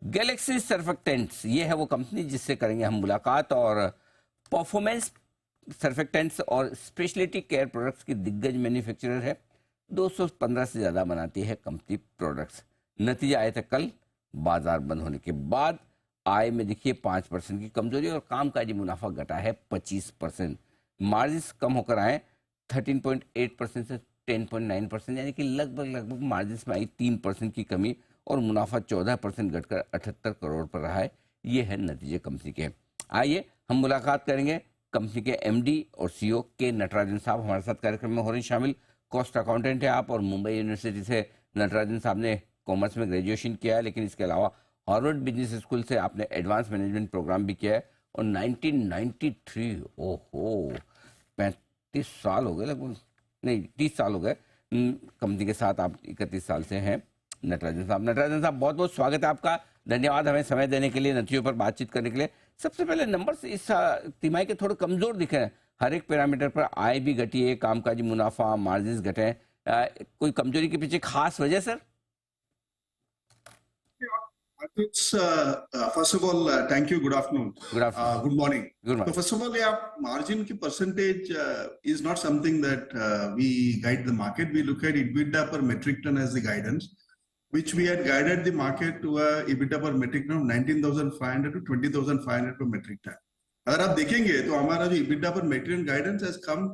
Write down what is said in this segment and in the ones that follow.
Galaxy surfactants ये है वो कंपनी जिससे करेंगे हम मुलाकात। और परफॉर्मेंस सर्फेक्टेंट्स और स्पेशलिटी केयर प्रोडक्ट्स की दिग्गज मैन्युफैक्चरर है। 215 से ज़्यादा बनाती है कंपनी प्रोडक्ट्स। नतीजा आया था कल बाजार बंद होने के बाद। आय में देखिए 5% की कमजोरी और कामकाजी मुनाफा घटा है 25%। मार्जिन कम होकर आए 13.8% से 10.9%, यानी कि लगभग मार्जिन में आई 3% की कमी और मुनाफा 14% घटकर 78 करोड़ पर रहा है। ये है नतीजे कंपनी के। आइए हम मुलाकात करेंगे कंपनी के एमडी और सीईओ के नटराजन साहब हमारे साथ कार्यक्रम में हो रहे हैं शामिल। कॉस्ट अकाउंटेंट है आप और मुंबई यूनिवर्सिटी से नटराजन साहब ने कॉमर्स में ग्रेजुएशन किया है, लेकिन इसके अलावा हार्वर्ड बिजनेस स्कूल से आपने एडवांस मैनेजमेंट प्रोग्राम भी किया है। और 1993, ओहो 35 साल हो गए, लगभग नहीं 30 साल हो गए कंपनी के साथ। आप 31 साल से हैं नटराजन साहब बहुत बहुत स्वागत है आपका। धन्यवाद हमें समय देने के लिए, नतीजों पर बातचीत करने के लिए। सबसे पहले नंबर्स इस तिमाही के थोड़े कमजोर दिखे हैं। हर एक पैरामीटर पर आय भी घटी है, कामकाजी मुनाफा, मार्जिन घटे हैं। कोई कमजोरी के पीछे खास वजह sir? First of all, thank you. Good afternoon. Good morning. Good morning. So first of all, yeah, margin की percentage is not something that we guide the market. We look at EBITDA per metric ton as the guidance, which we had guided the market to a EBITDA per metric ton of 19,500 to 20,500 per metric ton. अगर आप देखेंगे तो हमारा जो EBITDA per metric ton guidance has come,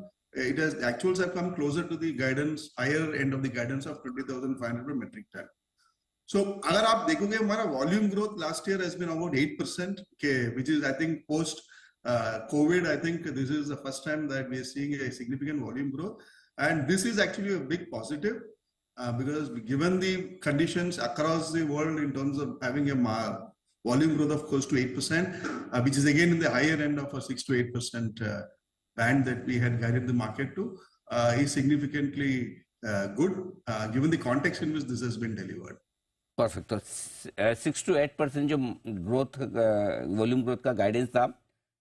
actuals have come closer to the guidance, higher end of the guidance of 20,500 per metric ton. So अगर आप देखोगे हमारा volume growth last year has been about 8%, which is I think post COVID. I think this is the first time that we are seeing a significant volume growth, and this is actually a big positive because given the conditions across the world in terms of having a volume growth of close to 8%, which is again in the higher end of a 6 to 8% band that we had guided the market to, is significantly good given the context in which this has been delivered. Perfect. तो 6 to 8% जो growth volume growth का guidance था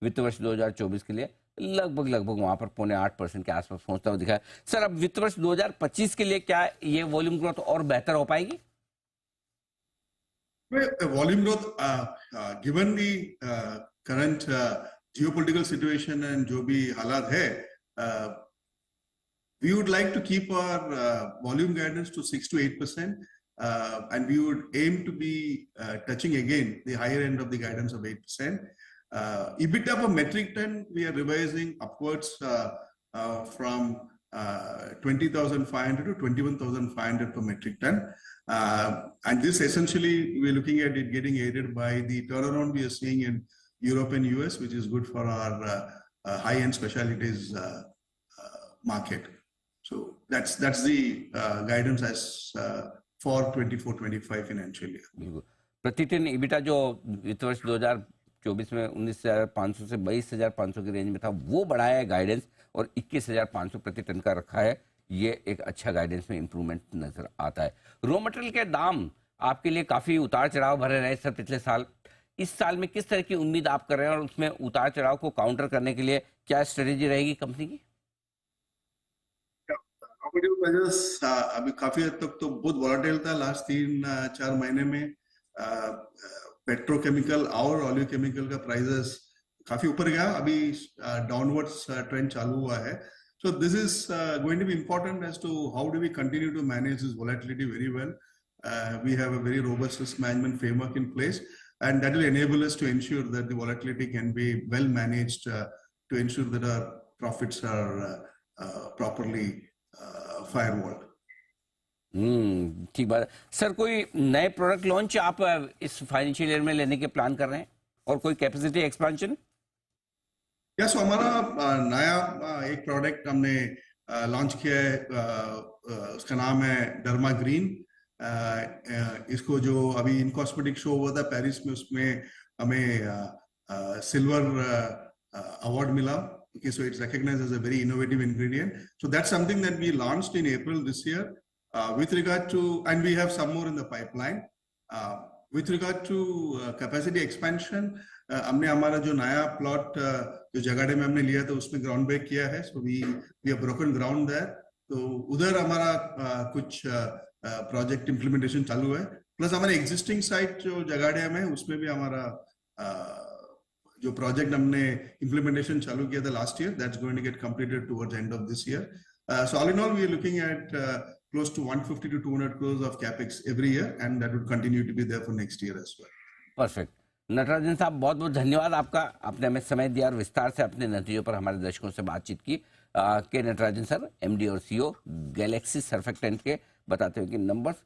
वित्त वर्ष 2024 के लिए, लगभग वहां पर 7.8% के आसपास पहुंचता हुआ दिखा है। सर अब वित्त वर्ष 2025 के लिए क्या ये वॉल्यूम ग्रोथ और बेहतर हो पाएगी? Volume growth, given the current geopolitical situation and जो भी हालात है, we would like to keep our volume guidance to 6 to 8%. And we would aim to be touching again the higher end of the guidance of 8%. EBITDA per metric ton, we are revising upwards from 20,500 to 21,500 per metric ton. And this essentially, we're looking at it getting aided by the turnaround we are seeing in Europe and US, which is good for our high-end specialties market. So that's the guidance as for 24-25 financial year. प्रतिदिन EBITDA जो वित्त वर्ष 2024 में 19,500 से 22,500 की range में था, वो बढ़ाया है गाइडेंस और 21,500 प्रति टन का रखा है। ये एक अच्छा गाइडेंस में इंप्रूवमेंट नजर आता है। रॉ मटेरियल के दाम आपके लिए काफी उतार चढ़ाव भरे रहे सर पिछले साल। इस साल में किस तरह की उम्मीद आप कर रहे हैं और उसमें उतार चढ़ाव को काउंटर करने के लिए क्या स्ट्रेटेजी रहेगी कंपनी की? अभी काफी हद तक तो बहुत वॉलेटाइल था लास्ट 3-4 महीने में। पेट्रोकेमिकल और ऑलियोकेमिकल का प्राइसेस काफी ऊपर गया, अभी डाउनवर्ड्स ट्रेंड चालू हुआ है। So this is going to be important as to how do we continue to manage this volatility very well. We have a very robust risk management framework in place, and that will enable us to ensure that the volatility can be well managed to ensure that our profits are properly firewalled. ठीक बात sir. कोई नए product launch आप इस financial year में लेने के plan कर रहे हैं और कोई कैपेसिटी एक्सपेंशन? यस, हमारा नया एक प्रोडक्ट हमने लॉन्च किया है, उसका नाम है डर्मा ग्रीन। इसको जो अभी इन कॉस्मेटिक शो हुआ था पेरिस में, उसमें हमें सिल्वर अवार्ड मिला। Okay, so it's recognized as a very innovative ingredient. So that's something that we launched in April this year. With regard to, and we have some more in the pipeline. With regard to capacity expansion, हमने हमारा जो नया plot जो जगाड़े में हमने लिया था उसमें ग्राउंड ब्रेक किया है। So we have broken ground there. तो उधर हमारा कुछ प्रोजेक्ट इम्प्लीमेंटेशन चालू है। प्लस हमारे एग्जिस्टिंग साइट जो जगाड़िया में है उसमें भी हमारा जो प्रोजेक्ट हमने इम्प्लीमेंटेशन चालू किया था last year, that's going to get completed towards end of this year. So all in all we are looking at close to 150 to 200 crores of capex every year, and that would continue to be there for next year as well. Perfect. Natarajan साहब, बहुत बहुत धन्यवाद आपका, आपने हमें समय दिया और विस्तार से अपने नतीजों पर हमारे दर्शकों से बातचीत की। के नटराजन सर, एमडी और सीईओ गैलेक्सी सर्फेक्टेंट के, बताते हुए कि नंबर्स